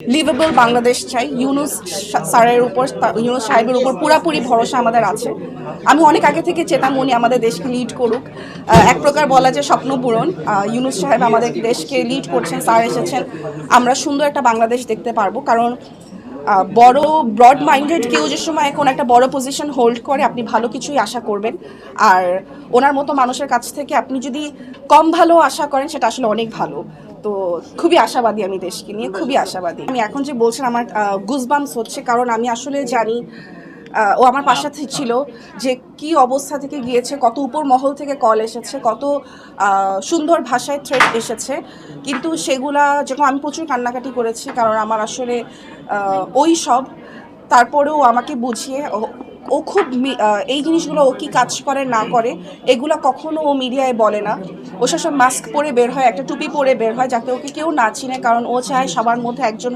Liveable Bangladesh চাই। ইউনুস স্যারের উপর, ইউনুস সাহেবের উপর পুরাপুরি ভরসা আমাদের আছে। আমি অনেক আগে থেকে চেতাম উনি আমাদের দেশকে লিড করুক। এক প্রকার বলা যায় স্বপ্ন পূরণ। ইউনুস সাহেব আমাদের দেশকে লিড করছেন, স্যার এসেছেন, আমরা সুন্দর একটা বাংলাদেশ দেখতে পারবো। কারণ বড় ব্রড মাইন্ডেড কেউ যে সময় এখন একটা বড় পজিশন হোল্ড করে, আপনি ভালো কিছুই আশা করবেন। আর ওনার মতো মানুষের কাছ থেকে আপনি যদি কম ভালো আশা করেন, সেটা আসলে অনেক ভালো। তো খুবই আশাবাদী আমি দেশকে নিয়ে, খুবই আশাবাদী। আমি এখন যে বলছেন আমার গুজবাম্পস হচ্ছে, কারণ আমি আসলে জানি ও আমার পাশে ছিল যে কি অবস্থা থেকে গিয়েছে, কত উপর মহল থেকে কল এসেছে, কত সুন্দর ভাষায় থ্রেট এসেছে, কিন্তু সেগুলা যখন আমি প্রচুর কান্নাকাটি করেছি, কারণ আমার আসলে ওই সব, তারপরেও আমাকে বুঝিয়ে ও খুব এই জিনিসগুলো ও কি কাজ করে না করে এগুলো কখনো ও মিডিয়ায় বলে না। ও সব মাস্ক পরে বের হয়, একটা টুপি পরে বের হয়, যাতে ওকে কেউ না চিনে, কারণ ও চায় সবার মধ্যে একজন